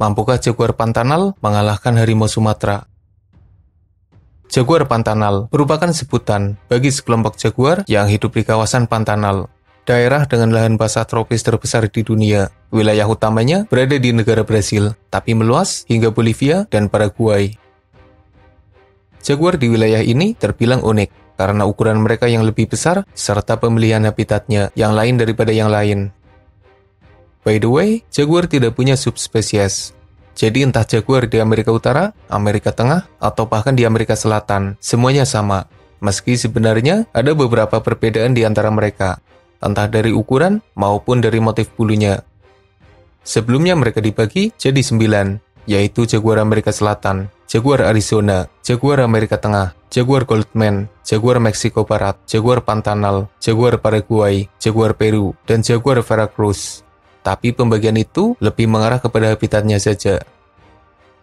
Mampukah jaguar Pantanal mengalahkan harimau Sumatera? Jaguar Pantanal merupakan sebutan bagi sekelompok jaguar yang hidup di kawasan Pantanal, daerah dengan lahan basah tropis terbesar di dunia. Wilayah utamanya berada di negara Brasil, tapi meluas hingga Bolivia dan Paraguay. Jaguar di wilayah ini terbilang unik karena ukuran mereka yang lebih besar serta pemilihan habitatnya yang lain daripada yang lain. By the way, jaguar tidak punya subspesies. Jadi entah jaguar di Amerika Utara, Amerika Tengah, atau bahkan di Amerika Selatan, semuanya sama. Meski sebenarnya ada beberapa perbedaan di antara mereka, entah dari ukuran maupun dari motif bulunya. Sebelumnya mereka dibagi jadi 9, yaitu jaguar Amerika Selatan, jaguar Arizona, jaguar Amerika Tengah, jaguar Goldman, jaguar Meksiko Barat, jaguar Pantanal, jaguar Paraguay, jaguar Peru, dan jaguar Veracruz. Tapi pembagian itu lebih mengarah kepada habitatnya saja.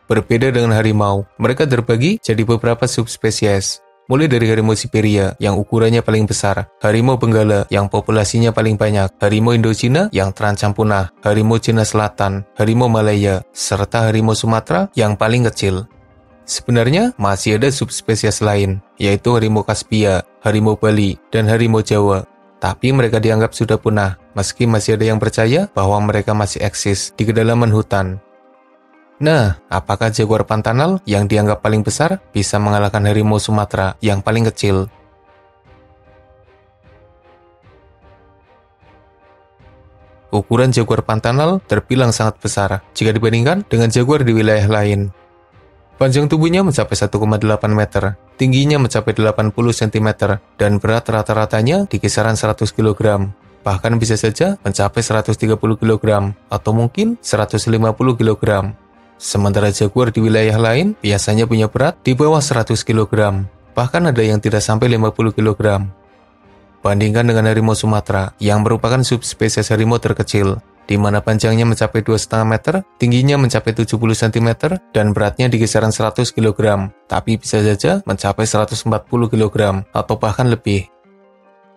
Berbeda dengan harimau, mereka terbagi jadi beberapa subspesies. Mulai dari harimau Siberia yang ukurannya paling besar, harimau Benggala yang populasinya paling banyak, harimau Indochina yang terancam punah, harimau Cina Selatan, harimau Malaya, serta harimau Sumatera yang paling kecil. Sebenarnya masih ada subspesies lain, yaitu harimau Kaspia, harimau Bali, dan harimau Jawa. Tapi mereka dianggap sudah punah, meski masih ada yang percaya bahwa mereka masih eksis di kedalaman hutan. Nah, apakah jaguar Pantanal yang dianggap paling besar bisa mengalahkan harimau Sumatera yang paling kecil? Ukuran jaguar Pantanal terbilang sangat besar jika dibandingkan dengan jaguar di wilayah lain. Panjang tubuhnya mencapai 1,8 meter, tingginya mencapai 80 cm, dan berat rata-ratanya di kisaran 100 kg. Bahkan bisa saja mencapai 130 kg, atau mungkin 150 kg. Sementara jaguar di wilayah lain biasanya punya berat di bawah 100 kg, bahkan ada yang tidak sampai 50 kg. Bandingkan dengan harimau Sumatera, yang merupakan subspesies harimau terkecil, di mana panjangnya mencapai 2,5 meter, tingginya mencapai 70 cm, dan beratnya di kisaran 100 kg, tapi bisa saja mencapai 140 kg, atau bahkan lebih.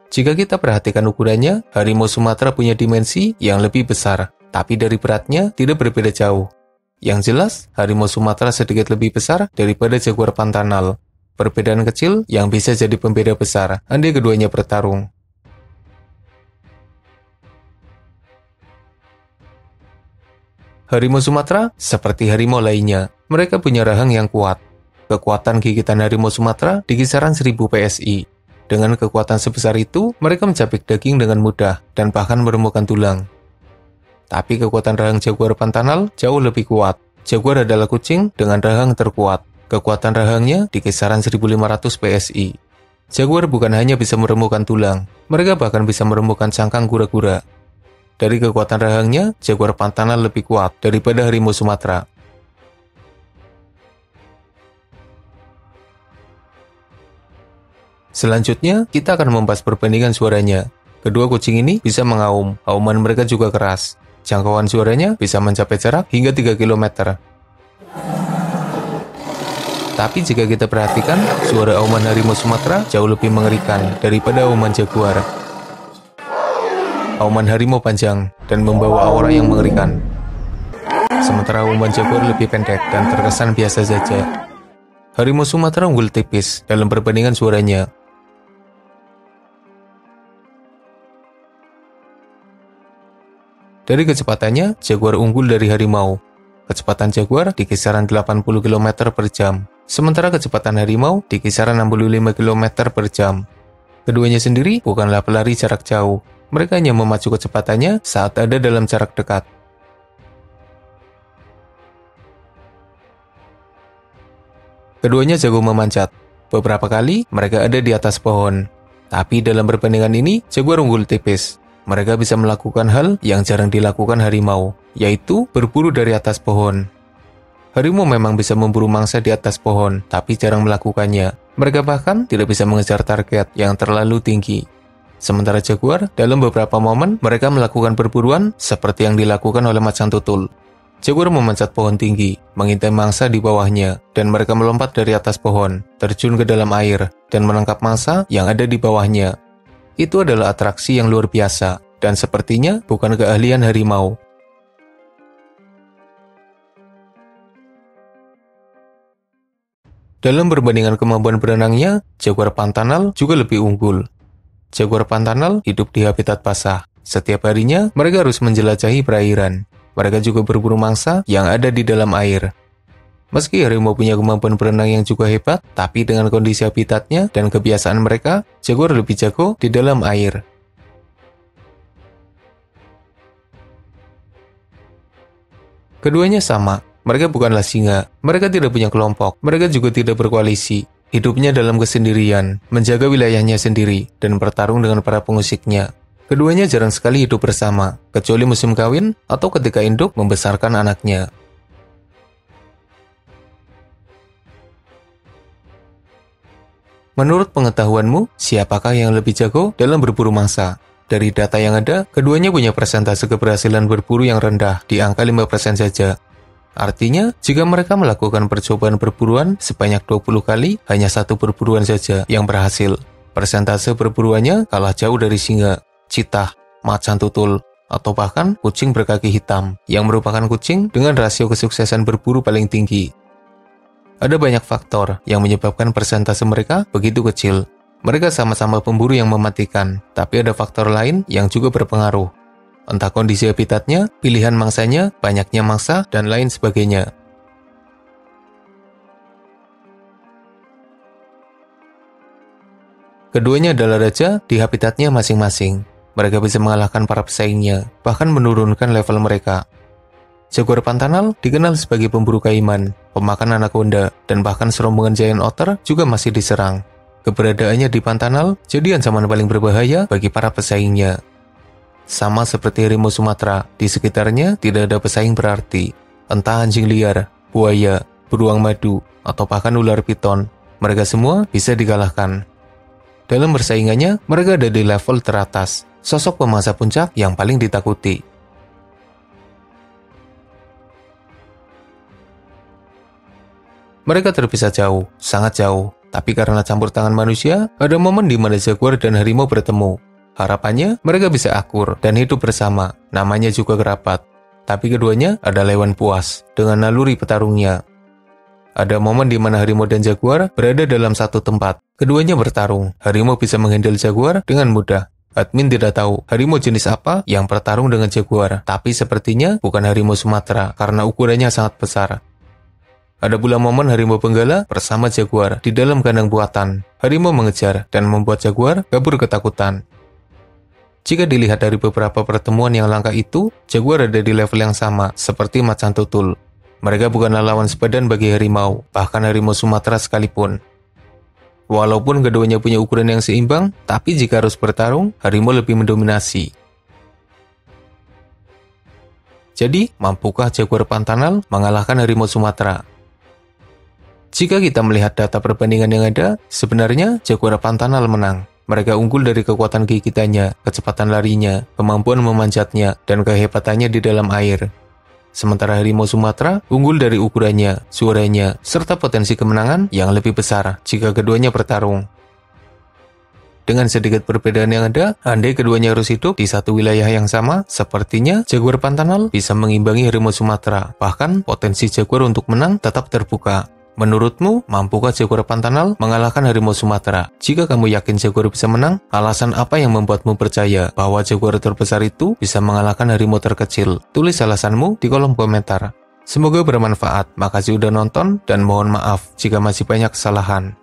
Jika kita perhatikan ukurannya, harimau Sumatera punya dimensi yang lebih besar, tapi dari beratnya tidak berbeda jauh. Yang jelas, harimau Sumatera sedikit lebih besar daripada jaguar Pantanal. Perbedaan kecil yang bisa jadi pembeda besar, andai keduanya bertarung. Harimau Sumatera seperti harimau lainnya, mereka punya rahang yang kuat. Kekuatan gigitan harimau Sumatera di kisaran 1000 PSI. Dengan kekuatan sebesar itu, mereka mencabik daging dengan mudah dan bahkan meremukkan tulang. Tapi kekuatan rahang jaguar Pantanal jauh lebih kuat. Jaguar adalah kucing dengan rahang terkuat. Kekuatan rahangnya di kisaran 1500 PSI. Jaguar bukan hanya bisa meremukkan tulang, mereka bahkan bisa meremukkan cangkang kura-kura. Dari kekuatan rahangnya, jaguar Pantanal lebih kuat daripada harimau Sumatera. Selanjutnya, kita akan membahas perbandingan suaranya. Kedua kucing ini bisa mengaum, auman mereka juga keras. Jangkauan suaranya bisa mencapai jarak hingga 3 km. Tapi jika kita perhatikan, suara auman harimau Sumatera jauh lebih mengerikan daripada auman jaguar. Auman harimau panjang dan membawa aura yang mengerikan. Sementara auman jaguar lebih pendek dan terkesan biasa saja. Harimau Sumatera unggul tipis dalam perbandingan suaranya. Dari kecepatannya, jaguar unggul dari harimau. Kecepatan jaguar di kisaran 80 km per jam, sementara kecepatan harimau di kisaran 65 km per jam. Keduanya sendiri bukanlah pelari jarak jauh. Mereka hanya memacu kecepatannya saat ada dalam jarak dekat. Keduanya jago memanjat. Beberapa kali mereka ada di atas pohon. Tapi dalam perbandingan ini, jaguar unggul tipis. Mereka bisa melakukan hal yang jarang dilakukan harimau, yaitu berburu dari atas pohon. Harimau memang bisa memburu mangsa di atas pohon, tapi jarang melakukannya. Mereka bahkan tidak bisa mengejar target yang terlalu tinggi. Sementara jaguar, dalam beberapa momen mereka melakukan perburuan seperti yang dilakukan oleh macan tutul. Jaguar memanjat pohon tinggi, mengintai mangsa di bawahnya, dan mereka melompat dari atas pohon, terjun ke dalam air, dan menangkap mangsa yang ada di bawahnya. Itu adalah atraksi yang luar biasa, dan sepertinya bukan keahlian harimau. Dalam perbandingan kemampuan berenangnya, jaguar pantanal juga lebih unggul. Jaguar pantanal hidup di habitat basah. Setiap harinya, mereka harus menjelajahi perairan. Mereka juga berburu mangsa yang ada di dalam air. Meski harimau punya kemampuan berenang yang juga hebat, tapi dengan kondisi habitatnya dan kebiasaan mereka, jaguar lebih jago di dalam air. Keduanya sama. Mereka bukanlah singa, mereka tidak punya kelompok, mereka juga tidak berkoalisi. Hidupnya dalam kesendirian, menjaga wilayahnya sendiri, dan bertarung dengan para pengusiknya. Keduanya jarang sekali hidup bersama, kecuali musim kawin atau ketika induk membesarkan anaknya. Menurut pengetahuanmu, siapakah yang lebih jago dalam berburu mangsa? Dari data yang ada, keduanya punya persentase keberhasilan berburu yang rendah, di angka 5% saja. Artinya, jika mereka melakukan percobaan perburuan sebanyak 20 kali, hanya satu perburuan saja yang berhasil. Persentase perburuannya kalah jauh dari singa, citah, macan tutul, atau bahkan kucing berkaki hitam, yang merupakan kucing dengan rasio kesuksesan berburu paling tinggi. Ada banyak faktor yang menyebabkan persentase mereka begitu kecil. Mereka sama-sama pemburu yang mematikan, tapi ada faktor lain yang juga berpengaruh. Entah kondisi habitatnya, pilihan mangsanya, banyaknya mangsa, dan lain sebagainya. Keduanya adalah raja di habitatnya masing-masing. Mereka bisa mengalahkan para pesaingnya, bahkan menurunkan level mereka. Jaguar pantanal dikenal sebagai pemburu kaiman, pemakan anaconda, dan bahkan serombongan giant otter juga masih diserang. Keberadaannya di pantanal jadi ancaman paling berbahaya bagi para pesaingnya. Sama seperti harimau Sumatera, di sekitarnya tidak ada pesaing berarti. Entah anjing liar, buaya, beruang madu, atau bahkan ular piton, mereka semua bisa dikalahkan. Dalam persaingannya, mereka ada di level teratas, sosok pemangsa puncak yang paling ditakuti. Mereka terpisah jauh, sangat jauh, tapi karena campur tangan manusia, ada momen di mana jaguar dan harimau bertemu. Harapannya, mereka bisa akur dan hidup bersama, namanya juga kerabat. Tapi keduanya adalah hewan puas, dengan naluri petarungnya. Ada momen di mana harimau dan jaguar berada dalam satu tempat. Keduanya bertarung, harimau bisa menghandle jaguar dengan mudah. Admin tidak tahu harimau jenis apa yang bertarung dengan jaguar, tapi sepertinya bukan harimau Sumatera, karena ukurannya sangat besar. Ada pula momen harimau benggala bersama jaguar di dalam kandang buatan. Harimau mengejar dan membuat jaguar kabur ketakutan. Jika dilihat dari beberapa pertemuan yang langka itu, jaguar ada di level yang sama, seperti macan tutul. Mereka bukanlah lawan sepadan bagi harimau, bahkan harimau Sumatera sekalipun. Walaupun keduanya punya ukuran yang seimbang, tapi jika harus bertarung, harimau lebih mendominasi. Jadi, mampukah jaguar pantanal mengalahkan harimau Sumatera? Jika kita melihat data perbandingan yang ada, sebenarnya jaguar pantanal menang. Mereka unggul dari kekuatan gigitannya, kecepatan larinya, kemampuan memanjatnya, dan kehebatannya di dalam air. Sementara harimau Sumatera unggul dari ukurannya, suaranya, serta potensi kemenangan yang lebih besar jika keduanya bertarung. Dengan sedikit perbedaan yang ada, andai keduanya harus hidup di satu wilayah yang sama, sepertinya jaguar pantanal bisa mengimbangi harimau Sumatera. Bahkan, potensi jaguar untuk menang tetap terbuka. Menurutmu, mampukah jaguar pantanal mengalahkan harimau Sumatera? Jika kamu yakin jaguar bisa menang, alasan apa yang membuatmu percaya bahwa jaguar terbesar itu bisa mengalahkan harimau terkecil? Tulis alasanmu di kolom komentar. Semoga bermanfaat. Makasih udah nonton dan mohon maaf jika masih banyak kesalahan.